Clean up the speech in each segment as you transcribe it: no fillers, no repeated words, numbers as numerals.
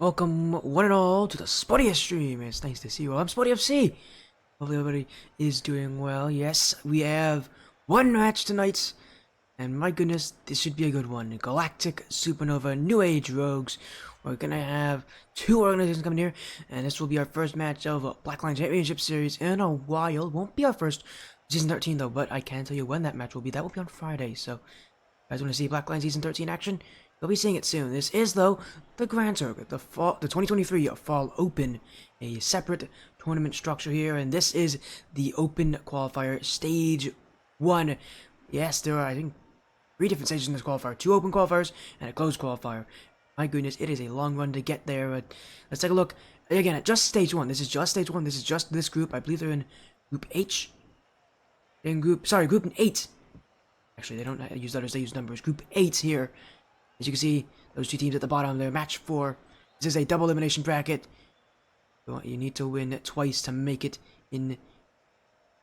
Welcome, one and all, to the Spotty stream. It's nice to see you all. I'm Spotty FC. Hopefully everybody is doing well. Yes, we have one match tonight, and my goodness, this should be a good one. Galactic, SuperNova, New Age Rogues. We're gonna have two organizations coming here, and this will be our first match of a Blackline Championship Series in a while. Won't be our first Season 13 though, but I can tell you when that match will be. That will be on Friday, so if you guys want to see Blackline Season 13 action, you'll be seeing it soon. This is, though, the Grand Circuit, the 2023 Fall Open, a separate tournament structure here, and this is the Open Qualifier Stage 1. Yes, there are, I think, 3 different stages in this qualifier. 2 open qualifiers and a closed qualifier. My goodness, it is a long run to get there, but let's take a look again at just Stage 1. This is just Stage 1. This is just this group. I believe they're in Group H. Group 8. Actually, they don't use letters, they use numbers. Group 8 here. As you can see, those 2 teams at the bottom, they're match 4. This is a double elimination bracket. You need to win twice to make it in.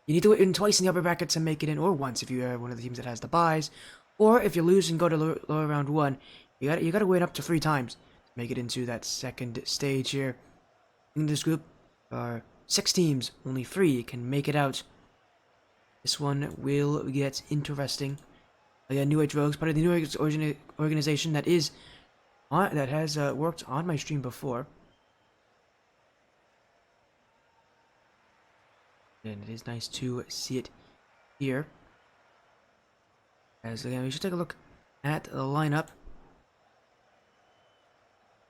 You need to win twice in the upper bracket to make it in, or once if you are one of the teams that has the buys. Or if you lose and go to lower round 1, you gotta win up to 3 times to make it into that second stage here. In this group, there are 6 teams, only 3 can make it out. This one will get interesting. Again, New Age Rogues, part of the New Age organization that has worked on my stream before. And it is nice to see it here. As again, we should take a look at the lineup.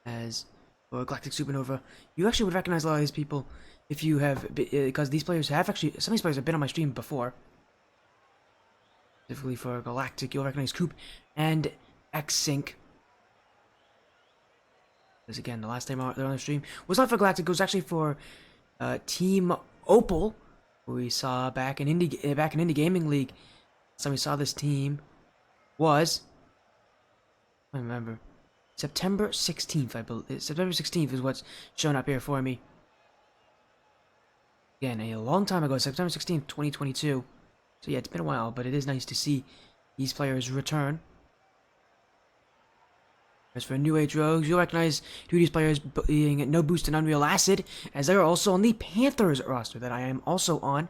As for Galactic Supernova, you actually would recognize a lot of these people if you have, because these players have actually, some of these players have been on my stream before. Specifically for Galactic, you'll recognize Coop and X-Sync. Because again, the last time they're on the stream was not for Galactic, it was actually for Team Opal, who we saw back in Indie Gaming League. So we saw this team was, I remember, September 16th, I believe. September 16th is what's shown up here for me. Again, a long time ago, September 16th, 2022. So yeah, it's been a while, but it is nice to see these players return. As for New Age Rogues, you'll recognize 2 of these players being No Boost and Unreal Acid, as they are also on the Panthers roster that I am also on.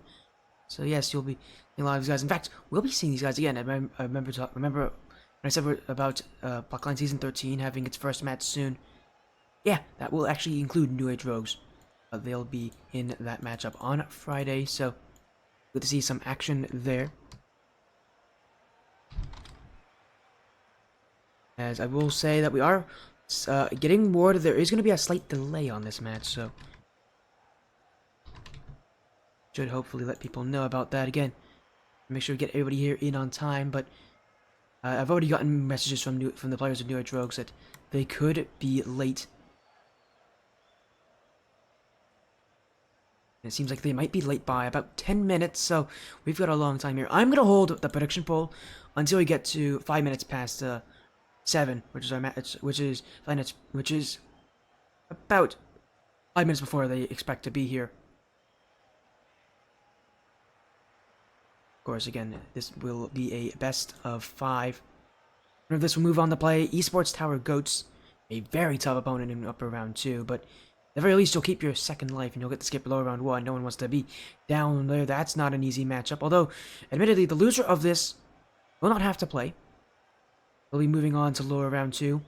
So yes, you'll be seeing a lot of these guys. In fact, we'll be seeing these guys again. I remember when I said about Blackline Season 13 having its first match soon. Yeah, that will actually include New Age Rogues. They'll be in that matchup on Friday, so good to see some action there. As I will say that we are getting word that there is going to be a slight delay on this match, so should hopefully let people know about that again. Make sure we get everybody here in on time, but I've already gotten messages from the players of New Age Rogues that they could be late. And it seems like they might be late by about 10 minutes, so we've got a long time here. I'm gonna hold the prediction poll until we get to 5 minutes past 7, which is our match, which is about 5 minutes before they expect to be here. Of course, again, this will be a best of 5. And this will move on to play Esports Tower Goats, a very tough opponent in upper round 2, but at the very least, you'll keep your second life, and you'll get to skip lower round 1. No one wants to be down there. That's not an easy matchup. Although, admittedly, the loser of this will not have to play. They'll be moving on to lower round 2.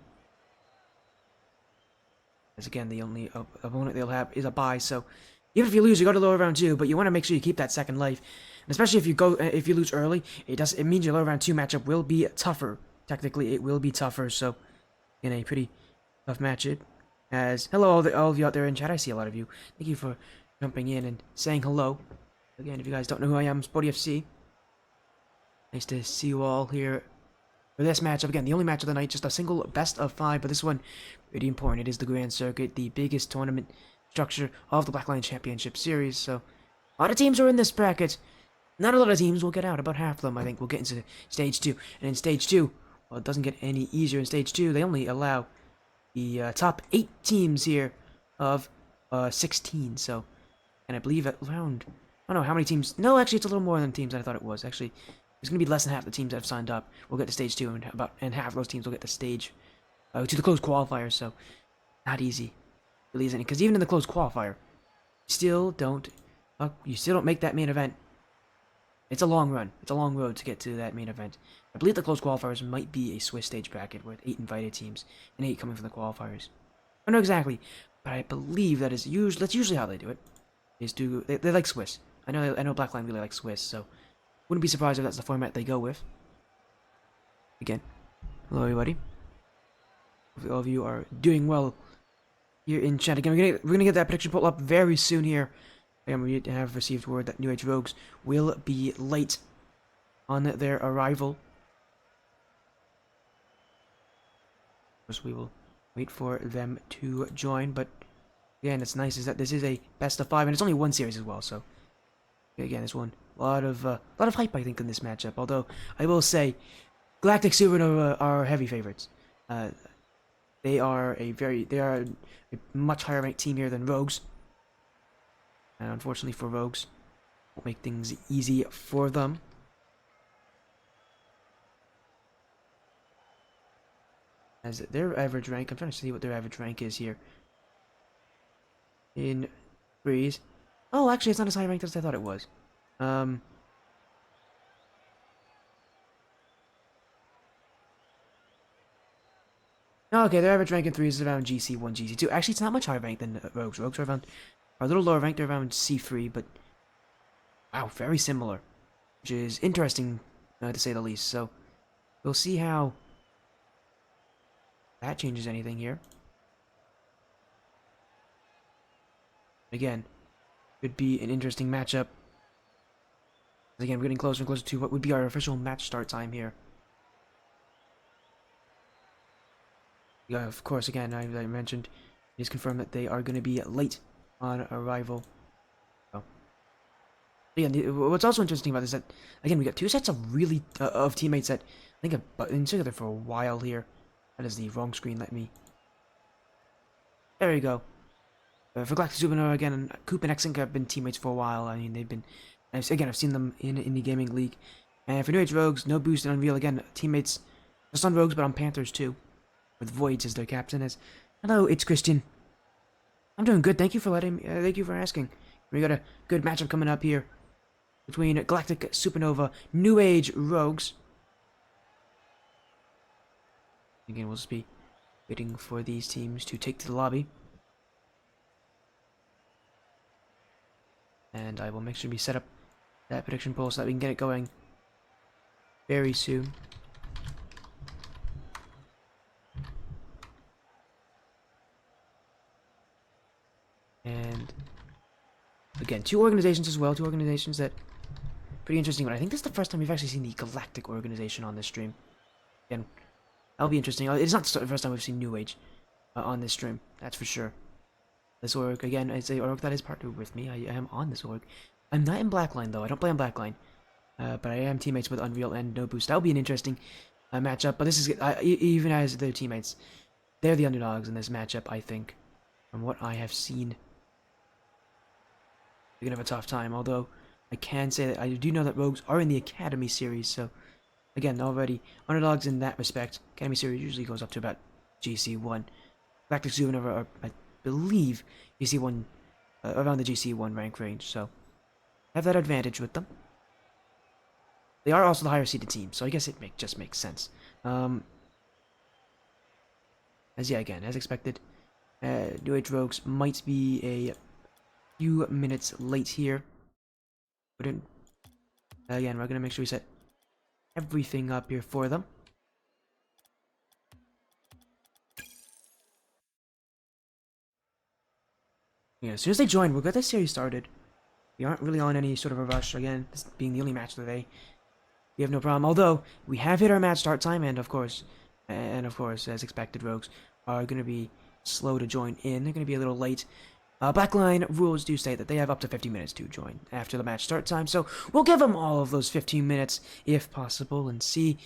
As again, the only opponent they'll have is a bye. So, even if you lose, you go to lower round 2, but you want to make sure you keep that second life. And especially if you lose early, it means your lower round 2 matchup will be tougher. Technically, it will be tougher. So, in a pretty tough matchup. As hello all of you out there in chat, I see a lot of you. Thank you for jumping in and saying hello. Again, if you guys don't know who I am, Spotty FC. Nice to see you all here for this matchup. Again, the only match of the night, just a single best of 5, but this one pretty important. It is the Grand Circuit, the biggest tournament structure of the Blackline Championship Series. So a lot of teams are in this bracket. Not a lot of teams will get out. About half of them, I think, will get into Stage 2. And in Stage 2, well, it doesn't get any easier. In Stage 2, they only allow the top 8 teams here of 16, so, and I believe at round, I don't know how many teams, no, actually it's a little more than teams than I thought it was. Actually, it's going to be less than half the teams that have signed up will get to Stage 2, and half of those teams will get to the closed qualifiers, so not easy. really isn't, because even in the closed qualifier, you still don't make that main event. It's a long run. It's a long road to get to that main event. I believe the closed qualifiers might be a Swiss stage bracket with 8 invited teams and 8 coming from the qualifiers. I don't know exactly, but I believe that's usually how they do it. They like Swiss. I know Blackline really likes Swiss, so wouldn't be surprised if that's the format they go with. Again, hello everybody. Hopefully all of you are doing well here in chat. Again, we're gonna get that prediction poll up very soon here. Again, we have received word that New Age Rogues will be late on their arrival. Of course, we will wait for them to join, but again, it's nice is that this is a best of 5, and it's only one series as well. So again, this one a lot of hype, I think, in this matchup. Although I will say, Galactic SuperNova are heavy favorites. They are a much higher ranked team here than Rogues. And unfortunately for Rogues, won't make things easy for them. As their average rank, I'm trying to see what their average rank is here. In threes. Oh, actually, it's not as high ranked as I thought it was. Okay, their average rank in threes is around GC1, GC2. Actually, it's not much higher ranked than Rogues. Rogues are a little lower ranked. They're around C3, but wow, very similar, which is interesting to say the least. So we'll see how that changes anything here. Again, could be an interesting matchup. Again, we're getting closer and closer to what would be our official match start time here. Yeah, of course, again, I mentioned, it is confirmed that they are going to be late on arrival. So, yeah, what's also interesting about this is that, again, we got 2 sets of of teammates that I think have been together for a while here. That is the wrong screen, let me... There you go. For Galactic SuperNova, again, Coop and Xink have been teammates for a while. I mean, they've been... Again, I've seen them in the gaming league. And for New Age Rogues, no boost in Unreal. Again, teammates just on Rogues, but on Panthers too. With Voids as their captain. Hello, it's Christian. I'm doing good. Thank you for thank you for asking. We got a good matchup coming up here between Galactic SuperNova, New Age Rogues. Again, we'll just be waiting for these teams to take to the lobby. And I will make sure we set up that prediction poll so that we can get it going very soon. And again, 2 organizations as well. 2 organizations that pretty interesting. But I think this is the first time we've actually seen the Galactic organization on this stream. Again, that'll be interesting. It's not the first time we've seen New Age on this stream. That's for sure. This org, again, is a org that is partnered with me. I am on this org. I'm not in Blackline, though. I don't play on Blackline. But I am teammates with Unreal and No Boost. That'll be an interesting matchup. But this is, even as their teammates, they're the underdogs in this matchup, I think. From what I have seen. They're going to have a tough time. Although, I can say that I do know that Rogues are in the Academy series. So, again, already underdogs in that respect. Academy series usually goes up to about GC1. Galactic SuperNova are, I believe, GC1, around the GC1 rank range. So, have that advantage with them. They are also the higher seeded team, so I guess it just makes sense. As expected, New Age Rogues might be a few minutes late here. But again, we're gonna make sure we set everything up here for them. Yeah, as soon as they join, we'll get this series started. We aren't really on any sort of a rush. Again, this being the only match of the day, we have no problem. Although we have hit our match start time, and of course, as expected, Rogues are going to be slow to join in. They're going to be a little late. Blackline rules do state that they have up to 50 minutes to join after the match start time, so we'll give them all of those 15 minutes if possible and see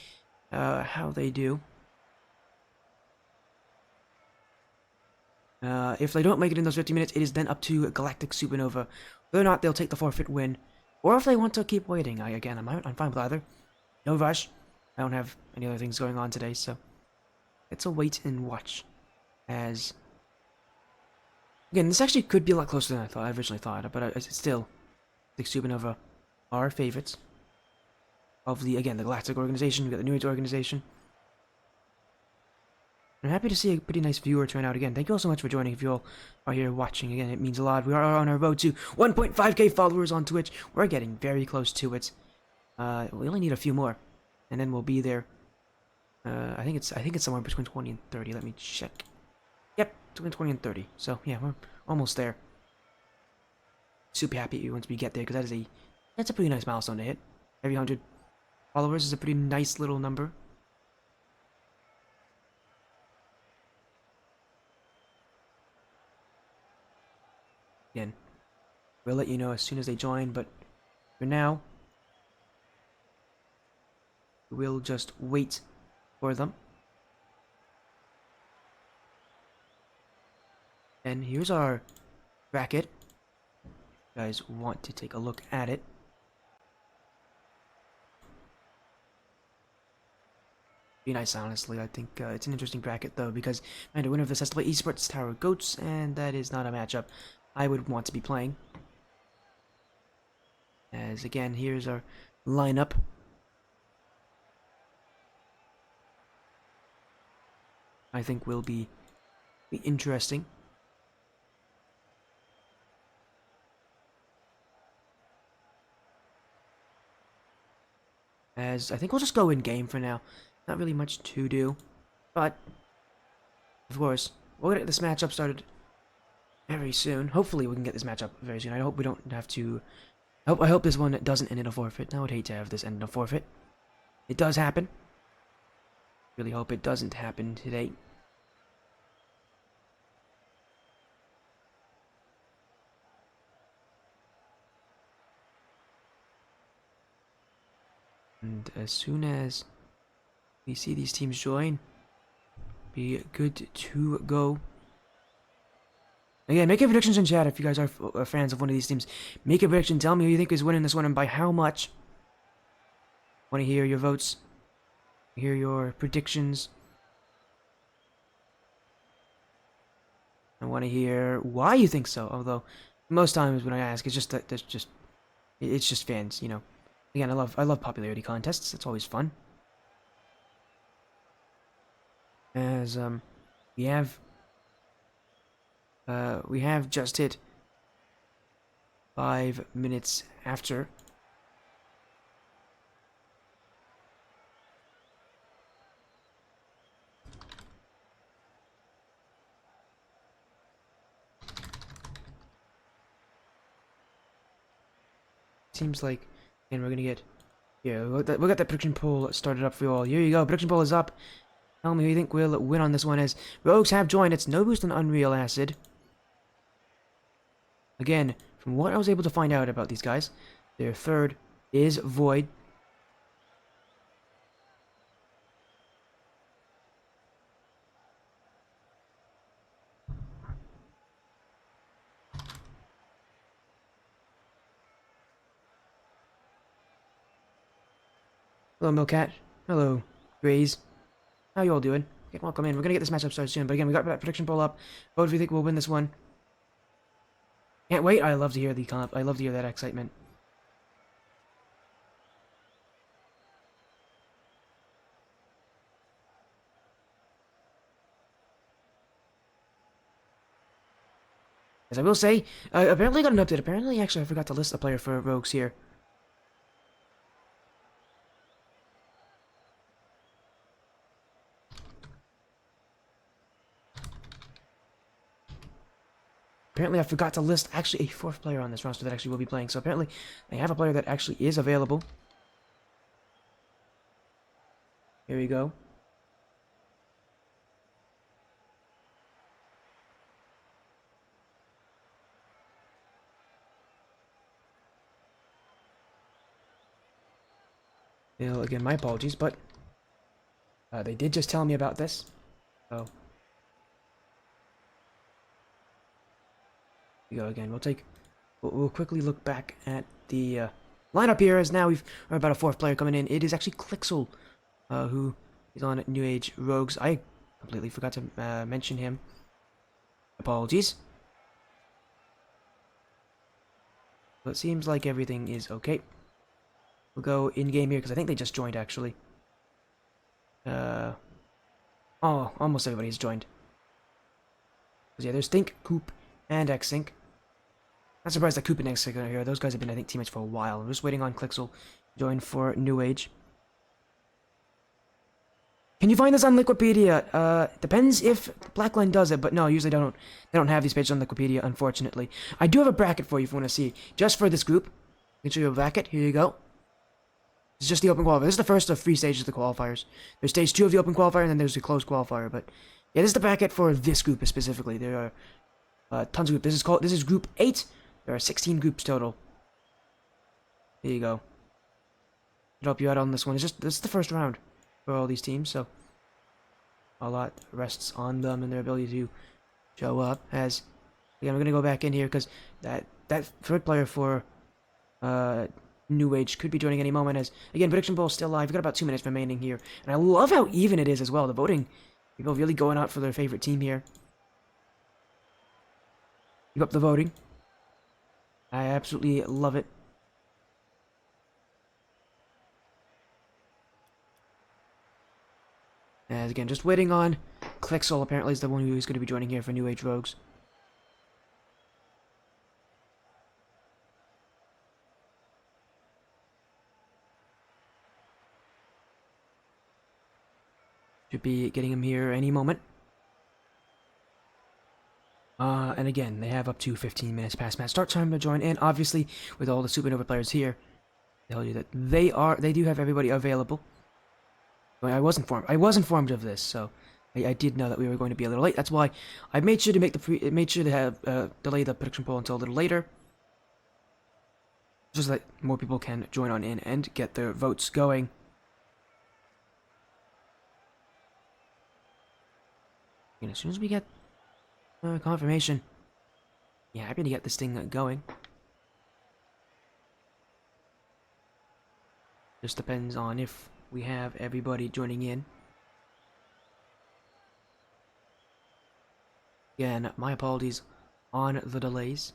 how they do. If they don't make it in those 50 minutes, it is then up to Galactic SuperNova. Whether or not they'll take the forfeit win, or if they want to keep waiting. I'm fine with either. No rush. I don't have any other things going on today, so it's a wait and watch as Again, this actually could be a lot closer than I originally thought, but it's still, I think SuperNova are favorites of the, again, the Galactic organization. We got the New Age organization. I'm happy to see a pretty nice viewer turnout again. Thank you all so much for joining. If you all are here watching, again, it means a lot. We are on our road to 1.5k followers on Twitch. We're getting very close to it. We only need a few more, and then we'll be there. I think it's somewhere between 20 and 30. Let me check. Yep, between 20 and 30. So yeah, we're almost there. Super happy once we get there, because that's a pretty nice milestone to hit. Every 100 followers is a pretty nice little number. Again, we'll let you know as soon as they join, but for now, we'll just wait for them. And here's our bracket. You guys want to take a look at it. Be nice, honestly. I think it's an interesting bracket, though, because the winner of this has to play Esports Tower Goats, and that is not a matchup I would want to be playing. As again, here's our lineup. I think will be interesting. As I think we'll just go in game for now. Not really much to do, but of course we'll get this matchup started very soon. Hopefully we can get this matchup very soon. I hope we don't have to. I hope this one doesn't end in a forfeit. I would hate to have this end in a forfeit. It does happen. Really hope it doesn't happen today. And as soon as we see these teams join, be good to go. Again, make your predictions in chat if you guys are fans of one of these teams. Make a prediction. Tell me who you think is winning this one and by how much. Want to hear your votes. Hear your predictions. I want to hear why you think so. Although most times when I ask, it's just that it's just fans. You know. Again, I love popularity contests. It's always fun. As we have just hit 5 minutes after. Seems like, and we're gonna get, yeah, we got that prediction poll started up for you all. Here you go, prediction poll is up. Tell me who you think will win on this one. As Rogues have joined, it's no boost on Unreal Acid. Again, from what I was able to find out about these guys, their third is Void. Hello, Milkat. Hello, Grays. How you all doing? Okay, welcome in. We're gonna get this matchup started soon, but again, we got that prediction poll up. Vote if you think we'll win this one. Can't wait. I love to hear the comp. I love to hear that excitement. As I will say, apparently I got an update. Apparently, actually, I forgot to list a player for Rogues here. Apparently, I forgot to list actually a fourth player on this roster that actually will be playing. So apparently, they have a player that actually is available. Here we go. Well, again, my apologies, but they did just tell me about this. So we go again. We'll quickly look back at the lineup here, as now we're about a fourth player coming in. It is actually Clixel, who is on New Age Rogues. I completely forgot to mention him. Apologies. So it seems like everything is okay. We'll go in-game here, because I think they just joined, actually. Oh, almost everybody's joined. Yeah, there's Think, Coop, and X-Sync. Not surprised that Coop and X-Sync are here. Those guys have been, I think, teammates for a while. I'm just waiting on Clixel to join for New Age. Can you find this on Wikipedia? Depends if Blackline does it, but no, usually they don't have these pages on Wikipedia, unfortunately. I do have a bracket for you if you want to see, just for this group. I can show you a bracket. Here you go. It's just the open qualifier. This is the first of 3 stages of the qualifiers. There's stage 2 of the open qualifier, and then there's the closed qualifier. But yeah, this is the bracket for this group specifically. There are tons of groups. This is group 8. There are 16 groups total. There you go. I'll help you out on this one. This is the first round for all these teams, so a lot rests on them and their ability to show up. As again, we're gonna go back in here because that third player for New Age could be joining any moment. As again, prediction poll still live. We've got about 2 minutes remaining here, and I love how even it is as well. The voting, people really going out for their favorite team here. Keep up the voting. I absolutely love it. As again, just waiting on Clixel. Apparently is the one who is going to be joining here for New Age Rogues. Should be getting him here any moment. And again, they have up to 15 minutes past match start time to join in. Obviously, with all the SuperNova players here, tell you that they do have everybody available. I was informed of this, so I did know that we were going to be a little late. That's why I made sure to delay the prediction poll until a little later, just so that more people can join on in and get their votes going. And as soon as we get confirmation, yeah, happy to get this thing going. Just depends on if we have everybody joining in. Again, my apologies on the delays.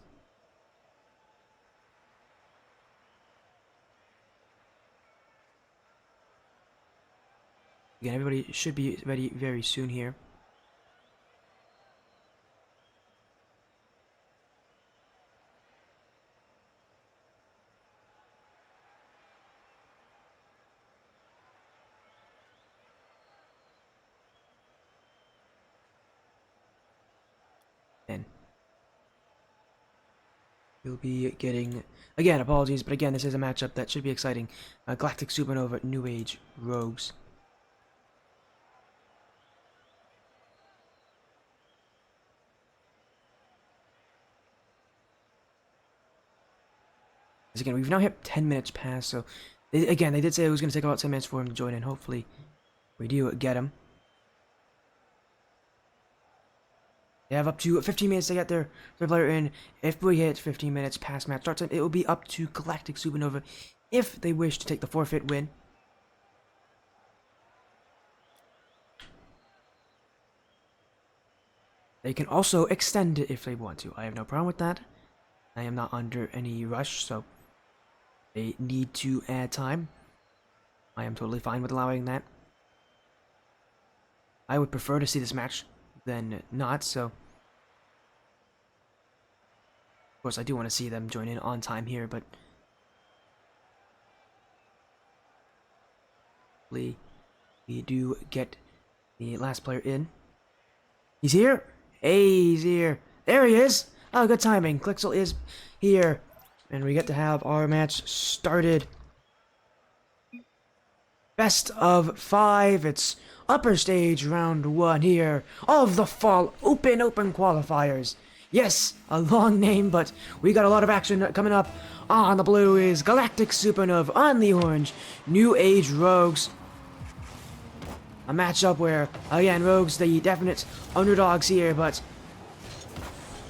Again, everybody should be ready very soon here. You'll be getting, again, apologies, but again, this is a matchup that should be exciting. Galactic, SuperNova, New Age, Rogues. As again, we've now hit 10 minutes past, so, again, they did say it was going to take about 10 minutes for him to join in. Hopefully, we do get him. They have up to 15 minutes to get their player in. If we hit 15 minutes past match start time, it will be up to Galactic SuperNova if they wish to take the forfeit win. They can also extend it if they want to. I have no problem with that. I am not under any rush, so they need to add time. I am totally fine with allowing that. I would prefer to see this match than not, so of course I do want to see them join in on time here, but we do get the last player in. He's here. Hey, he's here. There he is. Oh, good timing. Clixel is here, and we get to have our match started. Best of 5. It's upper stage round 1 here of the fall open qualifiers. Yes, a long name, but we got a lot of action coming up. On the blue is Galactic SuperNova. On the orange, New Age Rogues. A matchup where, again, Rogues, the definite underdogs here, but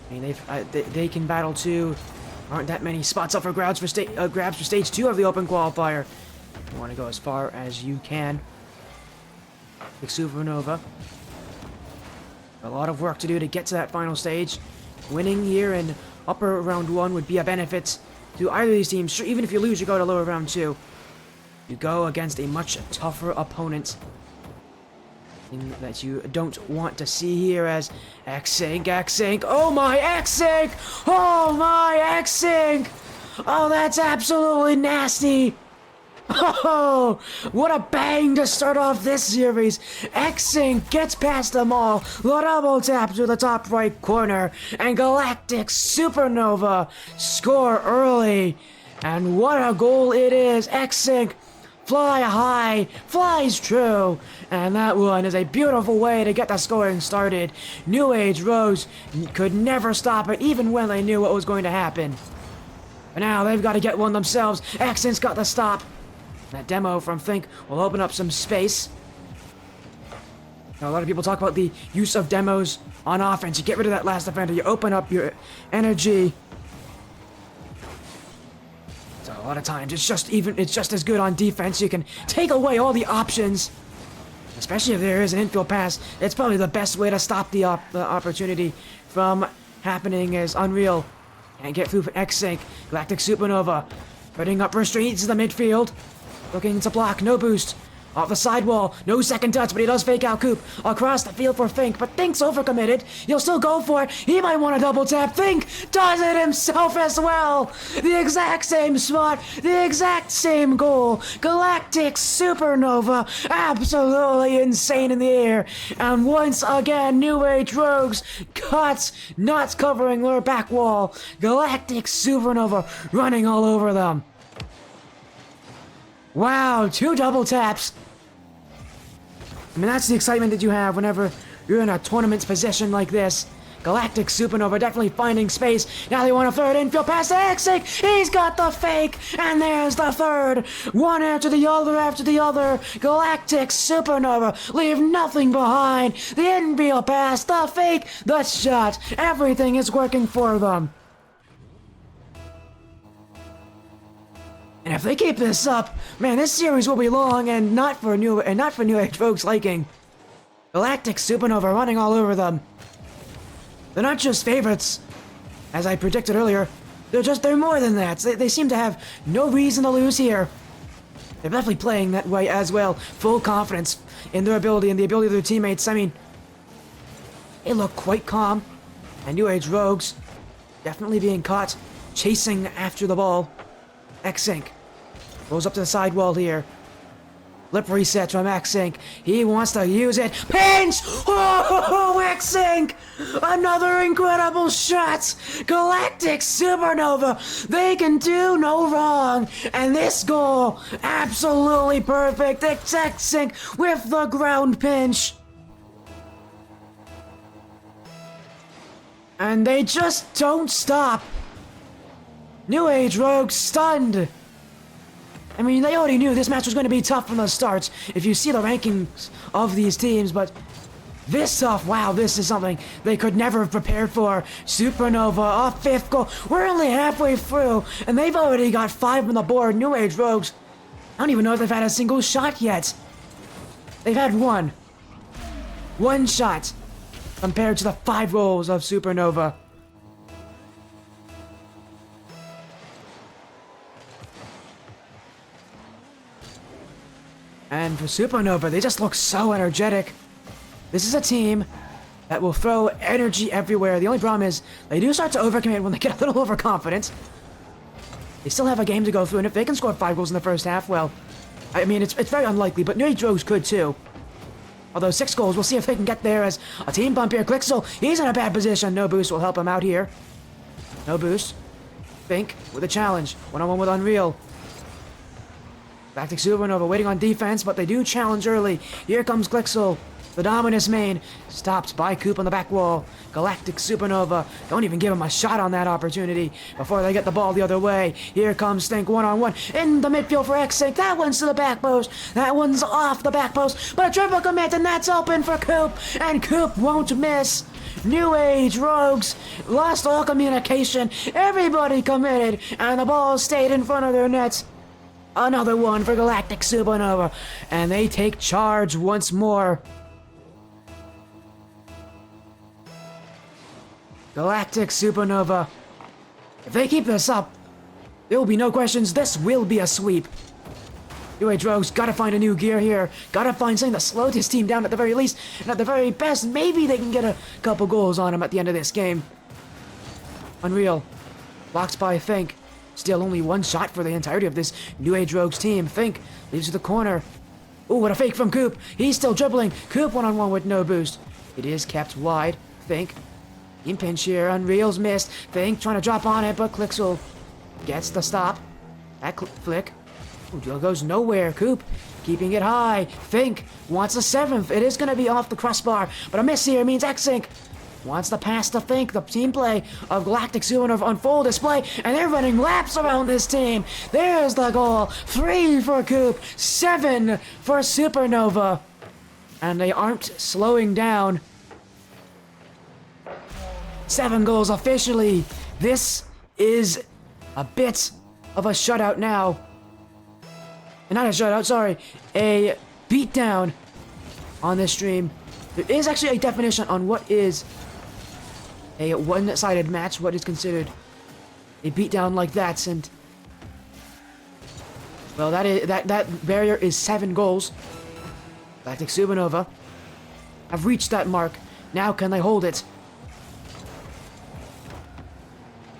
I mean, they can battle too. Aren't that many spots up for grabs for stage 2 of the open qualifier. You want to go as far as you can. Like SuperNova. A lot of work to do to get to that final stage. Winning here in upper round 1 would be a benefit to to either of these teams. Sure, even if you lose, you go to lower round 2. You go against a much tougher opponent. Thing that you don't want to see here as X-Sync. Oh my, X-Sync! Oh my, X-Sync! Oh, that's absolutely nasty! Oh, what a bang to start off this series. X-Sync gets past them all. The double tap to the top right corner. And Galactic SuperNova score early. And what a goal it is. X-Sync fly high, flies true. And that one is a beautiful way to get the scoring started. New Age Rogues could never stop it, even when they knew what was going to happen. But now they've got to get one themselves. X-Sync's got the stop. That demo from Think will open up some space. Now, a lot of people talk about the use of demos on offense. You get rid of that last defender, you open up your energy. So a lot of times it's just as good on defense. You can take away all the options, especially if there is an infield pass. It's probably the best way to stop the opportunity from happening. Is Unreal can't get through for X-Sync. Galactic SuperNova putting up restraints in the midfield. Looking to block, no boost. Off the sidewall, no second touch, but he does fake out Coop. Across the field for Fink, but Think's overcommitted. He'll still go for it. He might want to double tap. Fink does it himself as well. The exact same spot, the exact same goal. Galactic SuperNova, absolutely insane in the air. And once again, New Age Rogues cuts, not covering their back wall. Galactic SuperNova running all over them. Wow, 2 double taps. I mean, that's the excitement that you have whenever you're in a tournament position like this. Galactic SuperNova definitely finding space. Now they want a third infield pass to X-Sync. He's got the fake, and there's the third. One after the other. Galactic SuperNova leave nothing behind. The infield pass, the fake, the shot. Everything is working for them. And if they keep this up, man, this series will be long and not for New Age folks' liking. Galactic SuperNova running all over them. They're not just favorites, as I predicted earlier. They're more than that. They seem to have no reason to lose here. They're definitely playing that way as well. Full confidence in their ability and the ability of their teammates. I mean, they look quite calm. And New Age Rogues definitely being caught chasing after the ball. X-Sync goes up to the sidewall here. Lip reset from X-Sync. He wants to use it. Pinch! Oh, X-Sync! Another incredible shot! Galactic SuperNova! They can do no wrong! And this goal, absolutely perfect! It's X-Sync with the ground pinch! And they just don't stop! New Age Rogues stunned! I mean, they already knew this match was going to be tough from the start, if you see the rankings of these teams, but this tough, wow, this is something they could never have prepared for. SuperNova, a 5th goal. We're only halfway through, and they've already got 5 on the board. New Age Rogues, I don't even know if they've had a single shot yet. They've had one. One shot, compared to the 5 goals of SuperNova. And for SuperNova, they just look so energetic. This is a team that will throw energy everywhere. The only problem is they do start to overcommit when they get a little overconfident. They still have a game to go through, and if they can score 5 goals in the first half, well, I mean, it's very unlikely, but New Age Rogues could too. Although 6 goals, we'll see if they can get there as a team bump here. Glixel, he's in a bad position. No boost will help him out here. No boost. Fink with a challenge. 1-on-1 with Unreal. Galactic SuperNova waiting on defense, but they do challenge early. Here comes Glixel. The Dominus main stopped by Coop on the back wall. Galactic SuperNova don't even give him a shot on that opportunity before they get the ball the other way. Here comes Stink 1-on-1 in the midfield for X-Sync. That one's to the back post. That one's off the back post. But a triple commit, and that's open for Coop. And Coop won't miss. New Age Rogues lost all communication. Everybody committed, and the ball stayed in front of their nets. Another one for Galactic SuperNova, and they take charge once more. Galactic SuperNova, if they keep this up, There will be no questions. This will be a sweep. New Age Rogues gotta find a new gear here. Gotta find something to slow this team down at the very least. And at the very best, maybe they can get a couple goals on them at the end of this game. Unreal. Blocked by Think. Still only one shot for the entirety of this New Age Rogues team. Think leaves to the corner. Ooh, what a fake from Coop. He's still dribbling. Coop one-on-one with no boost. It is kept wide. Think. In pinch here. Unreal's missed. Think trying to drop on it, but Clixel gets the stop. That flick. Ooh, deal goes nowhere. Coop keeping it high. Think wants a 7th. It is going to be off the crossbar, but a miss here means X-Sync wants the pass to Think. The team play of Galactic SuperNova on full display, and they're running laps around this team. There's the goal. 3 for Coop, 7 for SuperNova. And they aren't slowing down. 7 goals officially. This is a bit of a shutout now. Not a shutout, sorry. A beatdown on this stream. There is actually a definition on what is a one-sided match, what is considered a beatdown like that, and well, that barrier is 7 goals. Galactic SuperNova have reached that mark. Now can they hold it?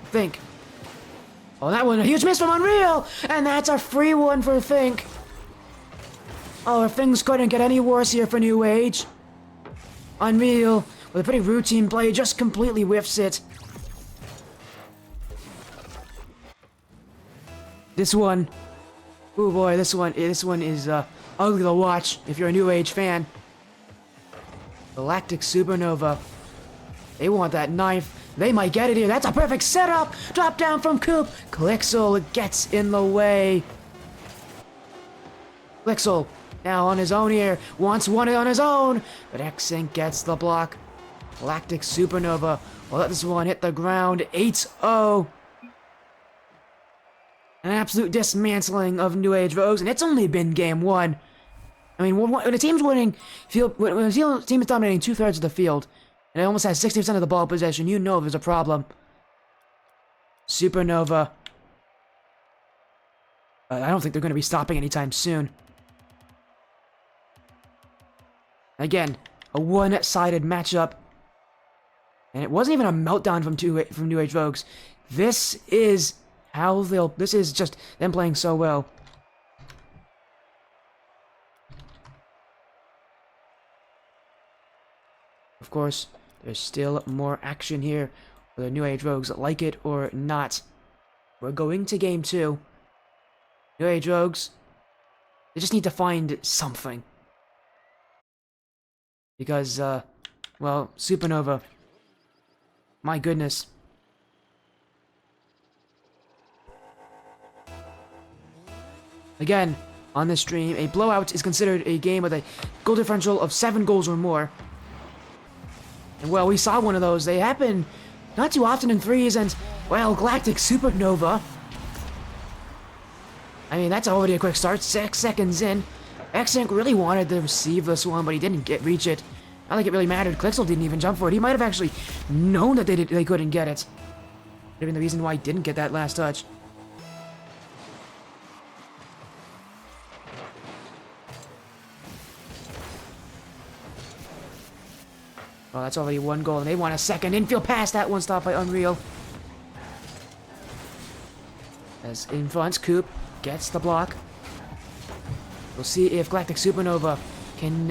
Think. Oh, that one, a huge miss from Unreal! And that's a free one for Think. Oh, things couldn't get any worse here for New Age. Unreal, with a pretty routine play, just completely whiffs it. This one, oh boy, this one is ugly to watch if you're a New Age fan. Galactic SuperNova, they want that 9th. They might get it here. That's a perfect setup. Drop down from Coop. Clixel gets in the way. Clixel now on his own here. Wants one on his own, but X-Sync gets the block. Galactic SuperNova will let this one hit the ground. 8-0. An absolute dismantling of New Age Rogues, and it's only been game 1. I mean, when a team's winning, when a team is dominating 2/3 of the field, and it almost has 60% of the ball possession, you know there's a problem. SuperNova. I don't think they're going to be stopping anytime soon. Again, a one-sided matchup. And it wasn't even a meltdown from New Age Rogues. This is how this is just them playing so well. Of course, there's still more action here for the New Age Rogues, like it or not. We're going to game 2. New Age Rogues, they just need to find something. Because, well, SuperNova, my goodness. Again, on this stream, a blowout is considered a game with a goal differential of 7 goals or more. And well, we saw one of those. They happen not too often in threes, and well, Galactic SuperNova. I mean, that's already a quick start. 6 seconds in. X-Sync really wanted to receive this one, but he didn't reach it. I don't think it really mattered. Clixel didn't even jump for it. He might have actually known that they couldn't get it. Maybe the reason why he didn't get that last touch. Well, that's already 1 goal, and they want a second infield pass. That one stopped by Unreal. As in front, Coop gets the block. We'll see if Galactic SuperNova can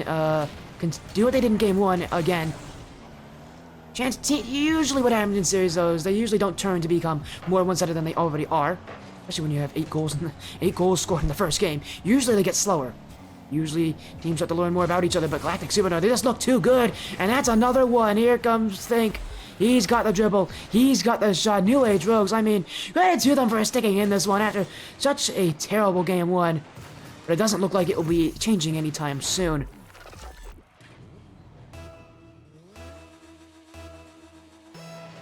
do what they did in game 1 again. Usually what happens in series, though, is they usually don't turn to become more one-sided than they already are. Especially when you have 8 goals scored in the first game. Usually they get slower. Usually, teams start to learn more about each other, but Galactic SuperNova, they just look too good. And that's another one. Here comes Think. He's got the dribble. He's got the shot. New Age Rogues, I mean, credit to them for sticking in this one after such a terrible game 1. But it doesn't look like it will be changing anytime soon.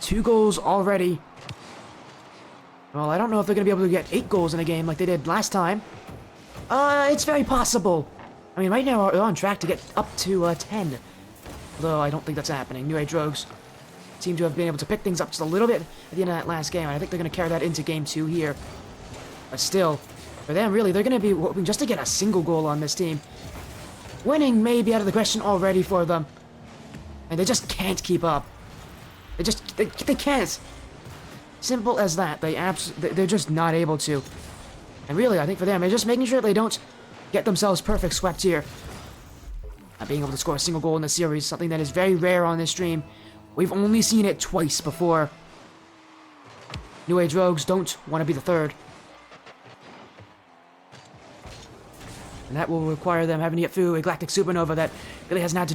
Two goals already. Well, I don't know if they're going to be able to get 8 goals in a game like they did last time. It's very possible. I mean, right now they're on track to get up to 10. Although I don't think that's happening. New Age Rogues seem to have been able to pick things up just a little bit at the end of that last game. And I think they're going to carry that into game 2 here. But still, for them, really, they're going to be hoping just to get a single goal on this team. Winning may be out of the question already for them. And they just can't keep up. They can't. Simple as that. They're just not able to. And really, I think for them, they're just making sure they don't get themselves perfect swept here. Not being able to score a single goal in the series, something that is very rare on this stream. We've only seen it twice before. New Age Rogues don't want to be the third. And that will require them having to get through a Galactic SuperNova that really hasn't had to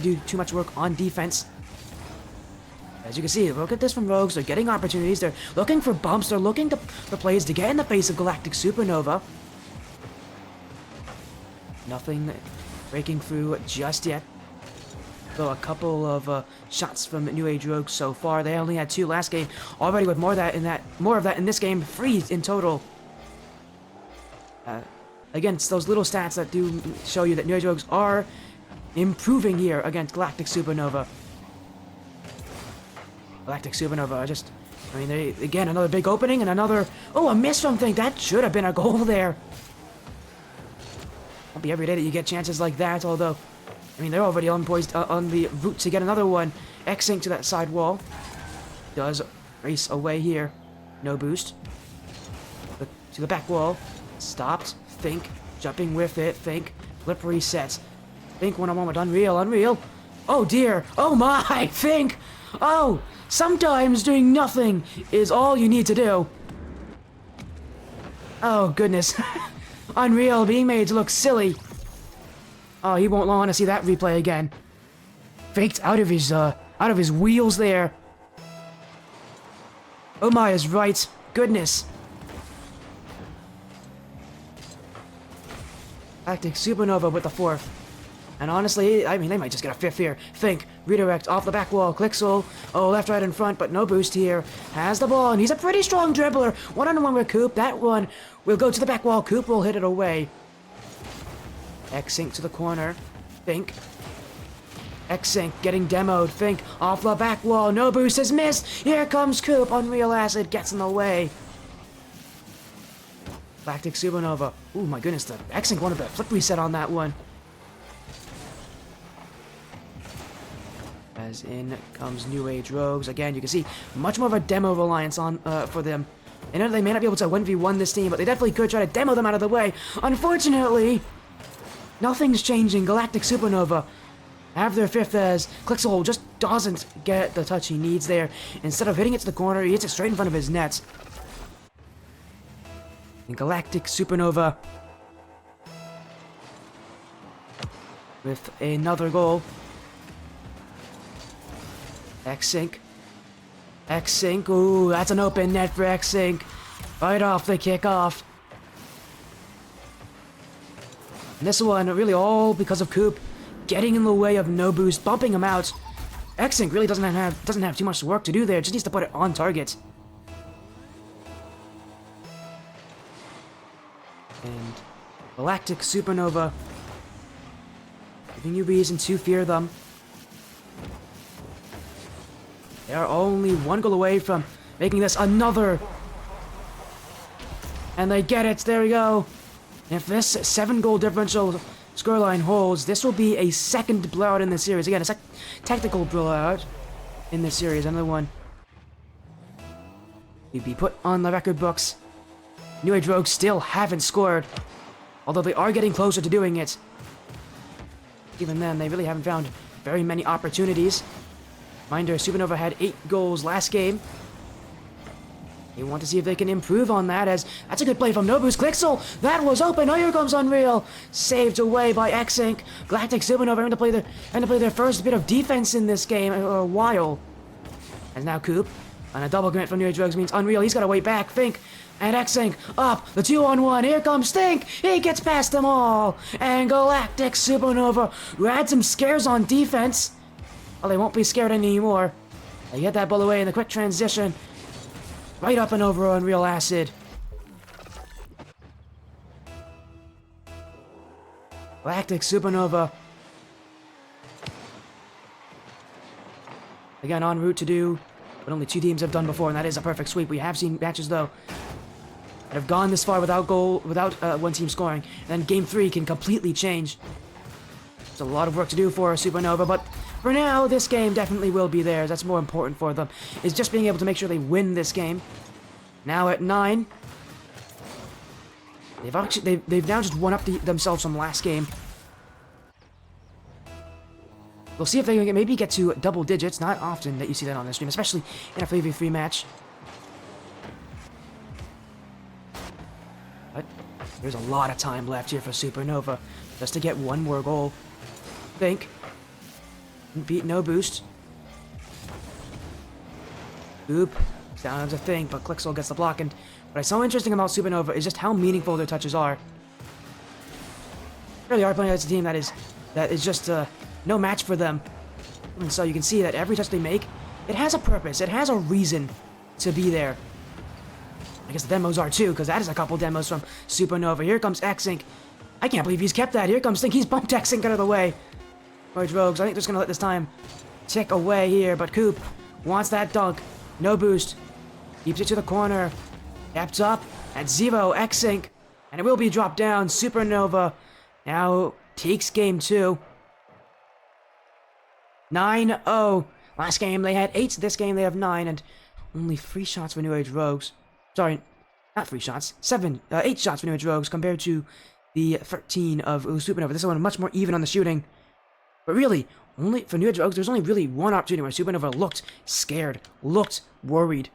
do too much work on defense. As you can see, look at this from Rogues. They're getting opportunities. They're looking for bumps. They're looking for plays to get in the face of Galactic SuperNova. Nothing breaking through just yet. Though a couple of shots from New Age Rogues so far. They only had 2 last game. Already with more of that in this game. 3 in total. Against those little stats that do show you that New Age Rogues are improving here against Galactic SuperNova. Galactic SuperNova, again, another big opening and another... Oh, a miss from Think. That should have been a goal there. Won't be every day that you get chances like that, although... I mean, they're already on the route to get another one. X-Sync to that side wall. Does race away here. No boost. To the back wall. Stopped. Think. Jumping with it. Think. Flip resets. Think one-on-one with Unreal. Oh, dear. Oh, my. Think. Oh, sometimes doing nothing is all you need to do. Oh, goodness. Unreal being made to look silly. Oh, he won't want to see that replay again. Faked out of his wheels there. Oh my is right. Goodness. Galactic SuperNova with the 4th. And honestly, I mean, they might just get a 5th here. Think. Redirect off the back wall. Clixel. Oh, left, right, in front, but no boost here. Has the ball, and he's a pretty strong dribbler. One-on-one with Coop. That one will go to the back wall. Coop will hit it away. X-Sync to the corner. Think. X-Sync getting demoed. Think. Off the back wall. No boost is missed. Here comes Coop. Unreal Acid gets in the way. Galactic SuperNova. Ooh, my goodness. The X-Sync wanted the flip reset on that one. As in comes New Age Rogues. Again, you can see much more of a demo reliance on for them. I know they may not be able to 1v1 this team, but they definitely could try to demo them out of the way. Unfortunately, nothing's changing. Galactic SuperNova have their 5th as Clixel just doesn't get the touch he needs there. Instead of hitting it to the corner, he hits it straight in front of his net. And Galactic SuperNova with another goal. X-Sync. X-Sync. Ooh, that's an open net for X-Sync. Right off the kickoff. And this one, really all because of Coop getting in the way of no boost, bumping him out. X-Sync really doesn't have too much work to do there. Just needs to put it on target. And Galactic SuperNova giving you reason to fear them. They are only 1 goal away from making this another. And they get it. There we go. And if this 7-goal differential scoreline holds, this will be a 2nd blowout in the series. Again, a tactical blowout in this series. Another one. He'd be put on the record books. New Age Rogues still haven't scored, although they are getting closer to doing it. Even then, they really haven't found very many opportunities. Reminder, SuperNova had 8 goals last game. They want to see if they can improve on that, as that's a good play from Nobu's Clixel. That was open. Oh, here comes Unreal. Saved away by X-Sync. Galactic SuperNova having to play their first bit of defense in this game for a while. And now Coop on a double commit from New Age Rogues means Unreal. He's got to wait back. Think. And X-Sync up. The 2-on-1. Here comes Think. He gets past them all. And Galactic SuperNova, who had some scares on defense. Well, they won't be scared anymore. They get that ball away in the quick transition. Right up and over Unreal Acid. Galactic SuperNova. Again, en route to do what only 2 teams have done before, and that is a perfect sweep. We have seen matches, though, have gone this far without one team scoring. And then game 3 can completely change. There's a lot of work to do for SuperNova, but for now, this game definitely will be theirs. That's more important for them, is just being able to make sure they win this game. Now at 9, they've now just won up themselves from last game. We'll see if they can maybe get to double digits. Not often that you see that on the stream, especially in a 3v3 match. But there's a lot of time left here for SuperNova just to get one more goal. Think. Beat no boost. Oop. Down to Think, but Clixel gets the block. And what I so interesting about SuperNova is just how meaningful their touches are. Really are playing against a team that is just no match for them. And so you can see that every touch they make, it has a purpose. It has a reason to be there. I guess the demos are too, because that is a couple demos from SuperNova. Here comes X-Sync. I can't believe he's kept that. Here comes Think. He's bumped X-Sync out of the way. Rogues, I think they're just going to let this time tick away here, but Coop wants that dunk. No boost. Keeps it to the corner. Taps up at 0. X-Sync. And it will be dropped down. SuperNova now takes game 2. 9-0. Last game they had 8. This game they have 9. And only 3 shots for New Age Rogues. Sorry, not 3 shots. 8 shots for New Age Rogues compared to the 13 of SuperNova. This one much more even on the shooting. But really, only for New Age Rogues, there's only really one opportunity where SuperNova looked scared, looked worried.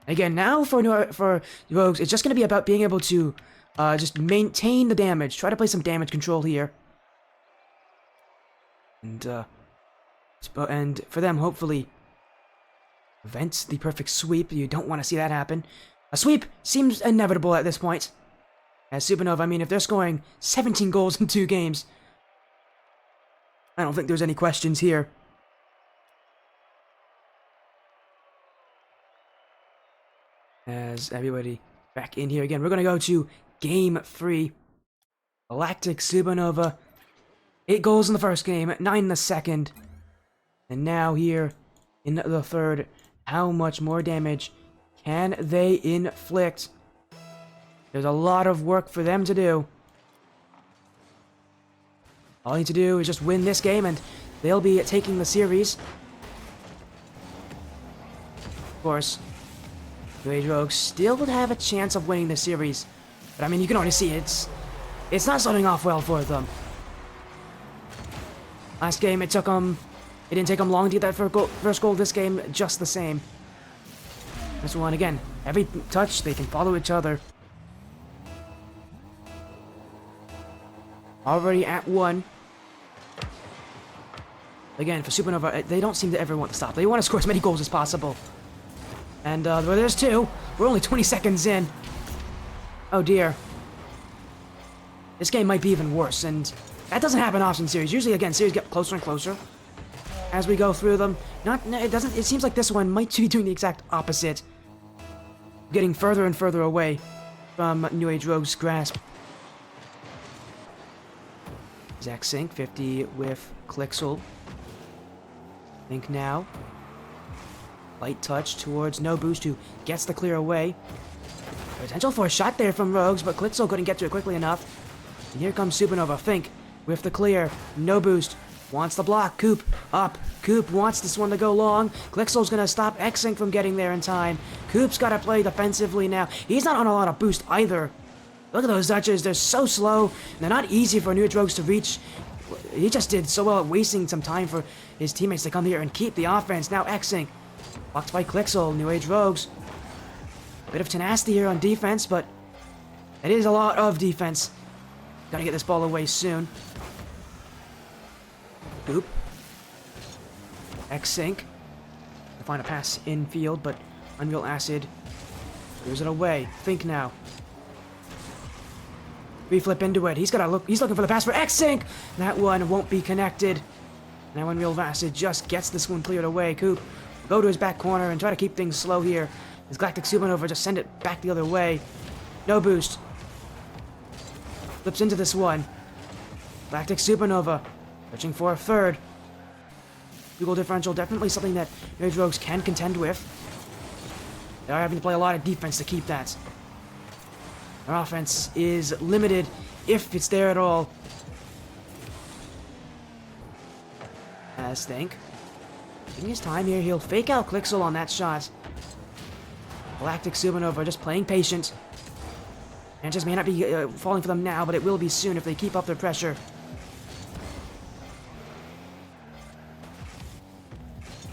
Again, now for Rogues, it's just going to be about being able to just maintain the damage. Try to play some damage control here. And for them, hopefully, prevent the perfect sweep. You don't want to see that happen. A sweep seems inevitable at this point. As SuperNova, I mean, if they're scoring 17 goals in 2 games, I don't think there's any questions here. As everybody back in here again, we're going to go to game 3. Galactic, SuperNova. 8 goals in the first game, 9 in the second. And now here in the third, how much more damage can they inflict? There's a lot of work for them to do. All they need to do is just win this game and they'll be taking the series. Of course, New Age Rogues still would have a chance of winning the series. But I mean, you can already see it's not starting off well for them. Last game, it didn't take them long to get that first goal. This game, just the same. This one, again, every touch, they can follow each other. Already at 1. Again, for SuperNova, they don't seem to ever want to stop. They want to score as many goals as possible. And well, there's 2. We're only 20 seconds in. Oh dear. This game might be even worse, and that doesn't happen often in series. Usually, again, series get closer and closer as we go through them. It seems like this one might be doing the exact opposite. Getting further and further away from New Age Rogue's grasp. X-Sync, 50 with Clixel. Think now. Light touch towards No Boost, who gets the clear away. Potential for a shot there from Rogues, but Clixel couldn't get to it quickly enough. And here comes SuperNova. Think with the clear. No Boost. Wants the block. Coop up. Coop wants this one to go long. Clixel's going to stop X-Sync from getting there in time. Coop's got to play defensively now. He's not on a lot of boost either. Look at those touches. They're so slow. They're not easy for New Age Rogues to reach. He just did so well at wasting some time for his teammates to come here and keep the offense. Now X-Sync. Blocked by Clixel. New Age Rogues. Bit of tenacity here on defense, but it is a lot of defense. Gotta get this ball away soon. Oop. X-Sync. To find a pass infield, but Unreal Acid clears it away. Think now. Reflip into it. He's looking for the pass for X-Sync. That one won't be connected. Now Unreal Acid just gets this one cleared away. Coop go to his back corner and try to keep things slow here. His Galactic SuperNova just send it back the other way. No boost. Flips into this one. Galactic SuperNova searching for a third. 2-goal differential, definitely something that New Age Rogues can contend with. They are having to play a lot of defense to keep that. Their offense is limited, if it's there at all. As Think. Taking his time here, he'll fake out Clixel on that shot. Galactic SuperNova just playing patient. And just may not be falling for them now, but it will be soon if they keep up their pressure.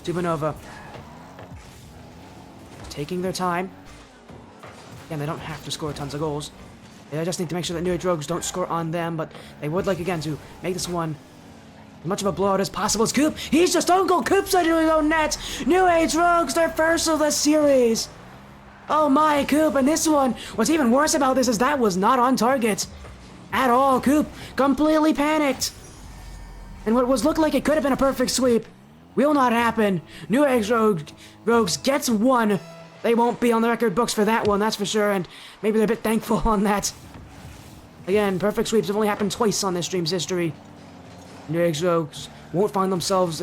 SuperNova. Taking their time. Again, they don't have to score tons of goals. They just need to make sure that New Age Rogues don't score on them, but they would like, again, to make this one as much of a blowout as possible. It's Coop. He's just Uncle Coop's into his own net. New Age Rogues, their first of the series. Oh my, Coop. And this one, what's even worse about this is that was not on target at all. Coop completely panicked. And what looked like it could have been a perfect sweep will not happen. New Age Rogues gets one. They won't be on the record books for that one, that's for sure, and maybe they're a bit thankful on that. Again, perfect sweeps have only happened twice on this stream's history. New Age Rogues won't find themselves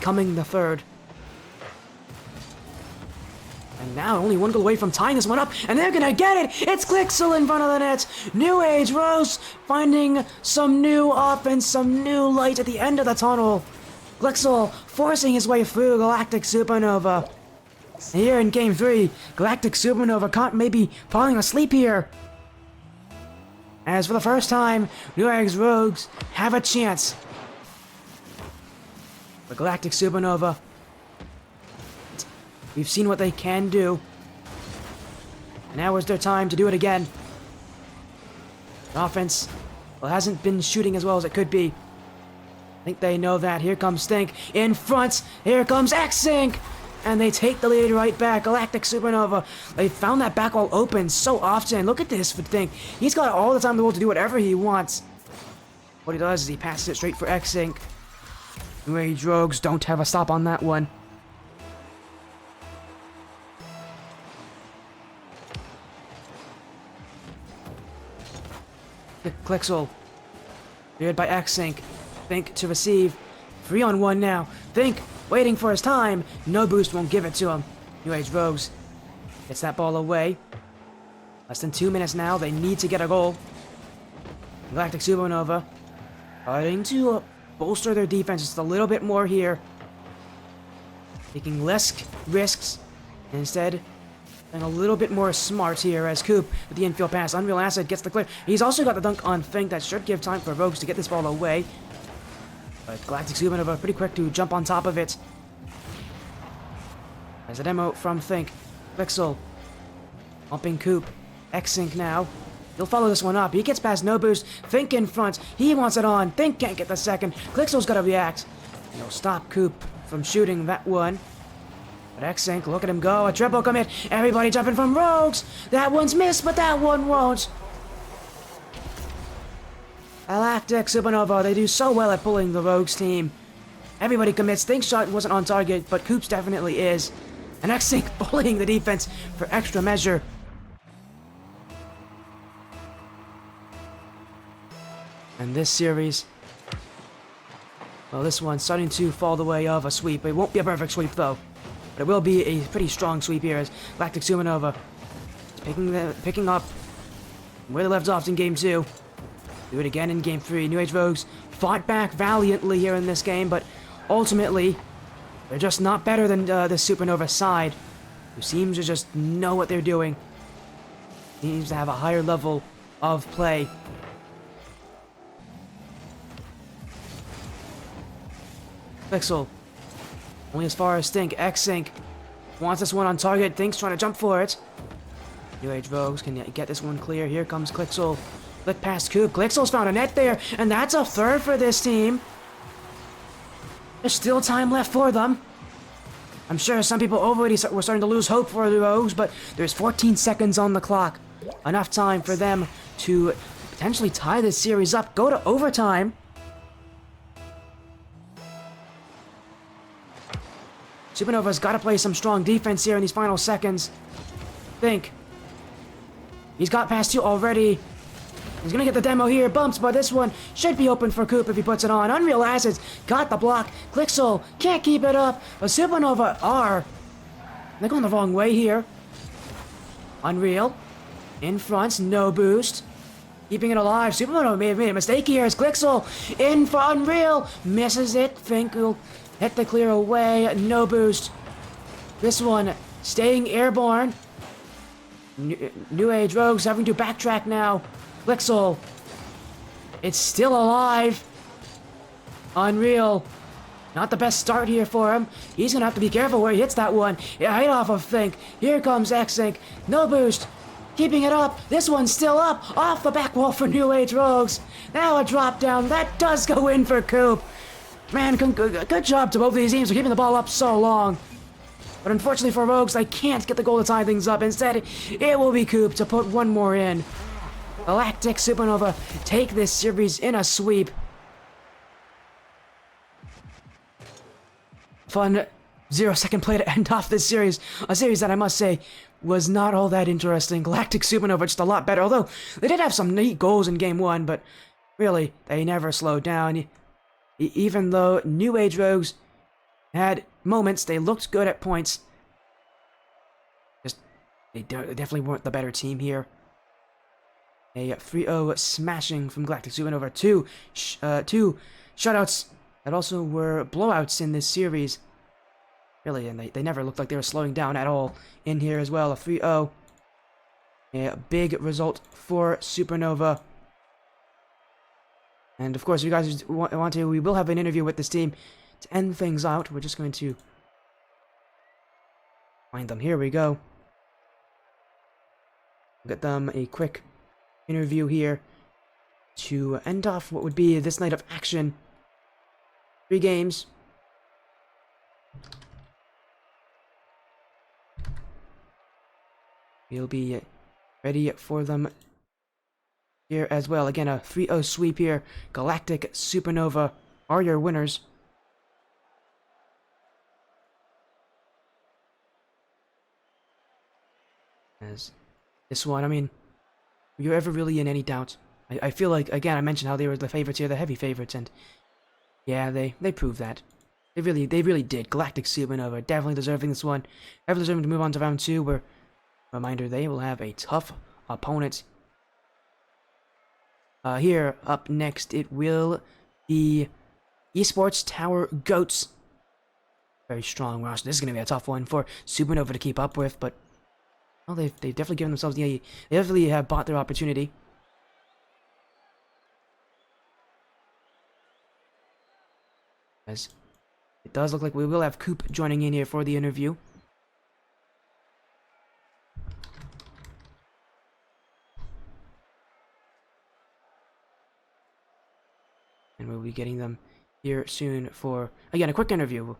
coming the third. And now only one goal away from tying this one up, and they're gonna get it! It's Clixel in front of the net! New Age Rogues finding some new offense, some new light at the end of the tunnel. Clixel forcing his way through Galactic SuperNova. Here in Game 3, Galactic SuperNova caught maybe falling asleep here. As for the first time, New Age Rogues have a chance. The Galactic SuperNova, we've seen what they can do. Now is their time to do it again. The offense, well, hasn't been shooting as well as it could be. I think they know that. Here comes Stink in front. Here comes X-Sync. And they take the lead right back. Galactic SuperNova. They found that back wall open so often. Look at this for Think. He's got all the time in the world to do whatever he wants. What he does is he passes it straight for X-Sync. New Age Rogues don't have a stop on that one. Clixel. Cleared by X-Sync. Think to receive. 3-on-1 now. Think. Waiting for his time. No boost won't give it to him. New Age Rogues gets that ball away. Less than 2 minutes now. They need to get a goal. Galactic SuperNova starting to bolster their defense just a little bit more here. Taking less risks. And instead, being a little bit more smart here as Coop with the infield pass. Unreal Acid gets the clear. He's also got the dunk on Think. That should give time for Rogues to get this ball away. But Galactic SuperNova pretty quick to jump on top of it. There's a demo from Think. Clixel. Bumping Coop. X-Sync now. He'll follow this one up. He gets past no boost. Think in front. He wants it on. Think can't get the second. Clixel's got to react. He'll stop Coop from shooting that one. But X-Sync, look at him go. A triple commit. Everybody jumping from Rogues. That one's missed, but that one won't. Galactic SuperNova, they do so well at pulling the Rogues team. Everybody commits. Think's shot wasn't on target, but Coop's definitely is. And X-Sync bullying the defense for extra measure. And this series, well, this one's starting to fall the way of a sweep. It won't be a perfect sweep, though. But it will be a pretty strong sweep here as Galactic SuperNova is picking up where they left off in Game 2. Do it again in Game 3. New Age Rogues fought back valiantly here in this game, but ultimately, they're just not better than the SuperNova side, who seems to just know what they're doing. Seems to have a higher level of play. Clixel, only as far as Think. X-Sync wants this one on target. Think's trying to jump for it. New Age Rogues can get this one clear. Here comes Clixel. Flick past Coop. Clixel's found a net there, and that's a third for this team. There's still time left for them. I'm sure some people already were starting to lose hope for the Rogues, but there's 14 seconds on the clock. Enough time for them to potentially tie this series up, go to overtime. SuperNova's got to play some strong defense here in these final seconds. Think. He's got past 2 already. He's gonna get the demo here. Bumps, but this one should be open for Coop if he puts it on. Unreal Acids got the block. Clixel can't keep it up, but SuperNova are. They're going the wrong way here. Unreal. In front, no boost. Keeping it alive. SuperNova made a mistake here as Glixel in for Unreal. Misses it. Fink will hit the clear away. No boost. This one staying airborne. New Age Rogues having to backtrack now. Glixel. It's still alive. Unreal. Not the best start here for him. He's gonna have to be careful where he hits that one. Right off of Fink. Here comes X-Sync. No boost. Keeping it up. This one's still up. Off the back wall for New Age Rogues. Now a drop down. That does go in for Coop. Man, good job to both of these teams for keeping the ball up so long. But unfortunately for Rogues, they can't get the goal to tie things up. Instead, it will be Coop to put one more in. Galactic SuperNova take this series in a sweep. Fun 0-second play to end off this series. A series that I must say was not all that interesting. Galactic SuperNova just a lot better. Although they did have some neat goals in game one, but really, they never slowed down. Even though New Age Rogues had moments, they looked good at points. They definitely weren't the better team here. A 3-0 smashing from Galactic SuperNova. Two shutouts that also were blowouts in this series. Really, and they never looked like they were slowing down at all in here as well. A 3-0. A big result for SuperNova. And of course, if you guys want to, we will have an interview with this team to end things out. We're just going to find them. Here we go. Get them a quick interview here to end off what would be this night of action. 3 games. We'll be ready for them here as well. Again, a 3-0 sweep here. Galactic SuperNova are your winners. As this one, I mean, were you ever really in any doubt? I feel like, again, I mentioned how they were the favorites here, the heavy favorites, and yeah, they proved that. They really did. Galactic SuperNova definitely deserving this one. Definitely deserving to move on to round 2, where, reminder, they will have a tough opponent. Here, up next, it will be Esports Tower Goats. Very strong roster. This is going to be a tough one for SuperNova to keep up with, but well, they've definitely given themselves they definitely have bought their opportunity. As it does look like we will have Coop joining in here for the interview. And we'll be getting them here soon for, again, a quick interview.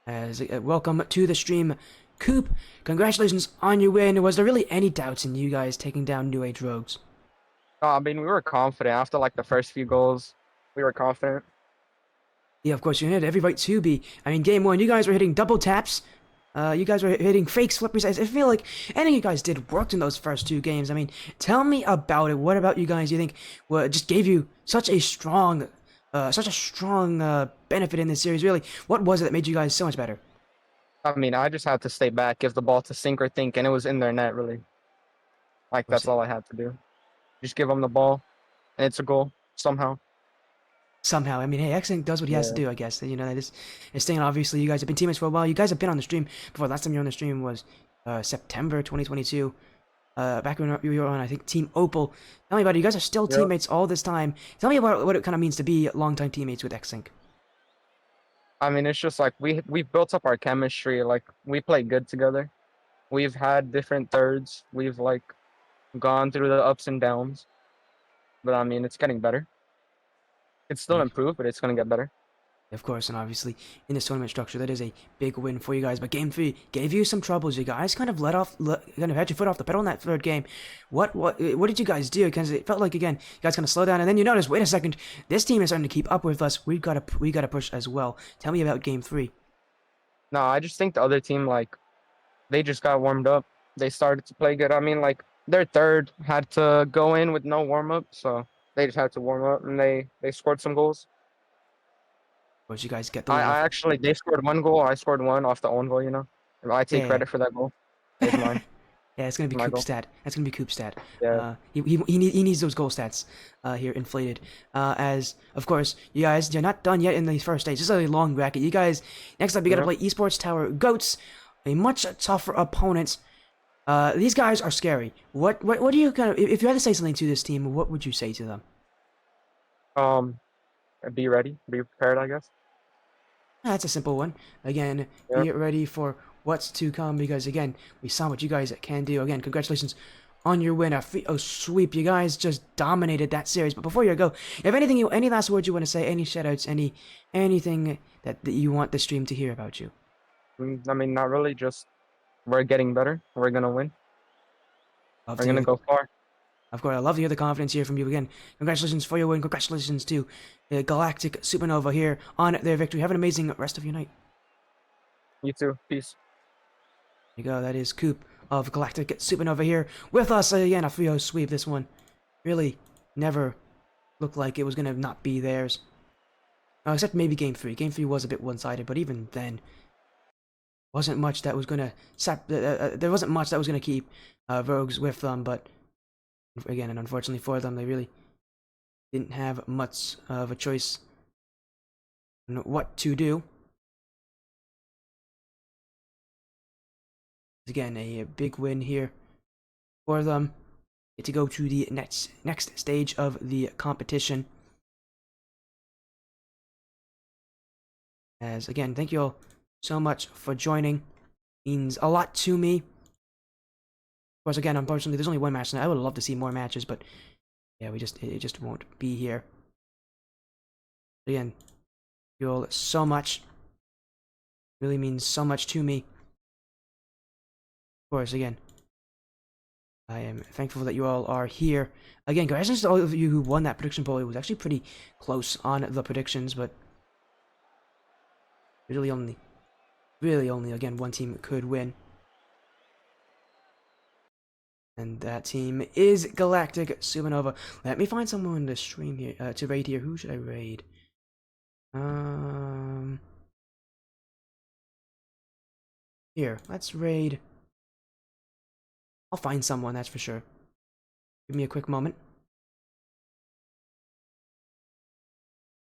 As welcome to the stream, Coop. Congratulations on your win. Was there really any doubts in you guys taking down New Age Rogues? I mean, we were confident after like the first few goals. We were confident. Yeah, of course, you had every right to be. I mean, game one, you guys were hitting double taps. You guys were hitting fake flippers. I feel like anything you guys did worked in those first 2 games. I mean, tell me about it. What about you guys do you think just gave you such a strong benefit in this series? Really, what was it that made you guys so much better? I mean, I just had to stay back, give the ball to Sink or Think, and it was in their net, really. Like, that's all I had to do. Just give them the ball, and it's a goal, somehow. Somehow, I mean, hey, X-Sync does what he has to do, I guess. You know, that is staying. Obviously, you guys have been teammates for a while. You guys have been on the stream before. Last time you were on the stream was September 2022. Back when you were on, I think, Team Opal. Tell me about it. You guys are still teammates all this time. Tell me about what it kind of means to be longtime teammates with X-Sync. I mean, it's just like we've built up our chemistry. Like, we play good together. We've had different thirds. We've, like, gone through the ups and downs. But, I mean, it's getting better. It's still improved, but it's going to get better. Of course, and obviously, in this tournament structure, that is a big win for you guys. But Game 3 gave you some troubles. You guys kind of kind of had your foot off the pedal in that 3rd game. What did you guys do? Because it felt like, again, you guys kind of slowed down, and then you notice, wait a second, this team is starting to keep up with us. We got to push as well. Tell me about Game 3. No, I just think the other team, like, they just got warmed up. They started to play good. I mean, like, their third had to go in with no warm-up, so they just had to warm up, and they scored some goals. Or did you guys get the I actually, they scored 1 goal. I scored 1 off the own goal, you know? I take Yeah. credit for that goal. It's mine. Yeah, it's gonna be My Coop goal. stat. That's gonna be Coop stat. Yeah. He needs those goal stats here inflated. As of course, you guys, you're not done yet in the first stage. This is a long bracket. You guys, next up, you gotta Yeah. play Esports Tower Goats, a much tougher opponent. These guys are scary. What do you kind of, if you had to say something to this team, what would you say to them? Um. Be ready. Be prepared. I guess. That's a simple one. Again, Yeah. be ready for what's to come because again, we saw what you guys can do. Again, congratulations on your win, a sweep. You guys just dominated that series. But before you go, if anything, any last words you want to say, any shoutouts, anything that you want the stream to hear about you? I mean, not really. Just we're getting better. We're gonna win. Love We're to hear gonna the, go far. of course, I love to hear the confidence here from you again. Congratulations for your win. Congratulations to Galactic SuperNova here on their victory. Have an amazing rest of your night. You too. Peace. There you go. That is Coop of Galactic SuperNova here with us again. A 3-0 sweep. This one really never looked like it was gonna not be theirs. Except maybe Game 3. Game 3 was a bit one-sided, but even then, wasn't much that was gonna there wasn't much that was gonna keep Rogues with them. But again, and unfortunately for them, they really didn't have much of a choice on what to do. Again, a big win here for them. Get to go to the next stage of the competition. As again, thank you all so much for joining. Means a lot to me. Of course, again, unfortunately, there's only one match tonight. I would love to see more matches, but yeah, it just won't be here. Again, thank you all so much. Really means so much to me. Of course, again, I am thankful that you all are here. Again, congratulations to all of you who won that prediction poll. It was actually pretty close on the predictions, but really only, again, one team could win. And that team is Galactic SuperNova. Let me find someone to stream here, to raid here. Who should I raid? Here, let's raid. I'll find someone, that's for sure. Give me a quick moment.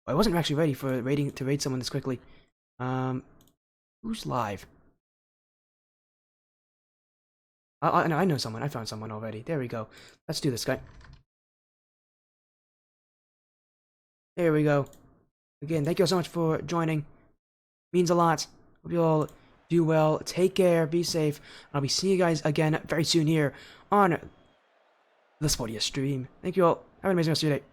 I wasn't actually ready for to raid someone this quickly. Who's live? No, I know someone. I found someone already. There we go. Let's do this, guy. There we go. Again, thank you all so much for joining. Means a lot. Hope you all do well. Take care. Be safe. I'll be seeing you guys again very soon here on the Sportiest stream. Thank you all. Have an amazing rest of your day.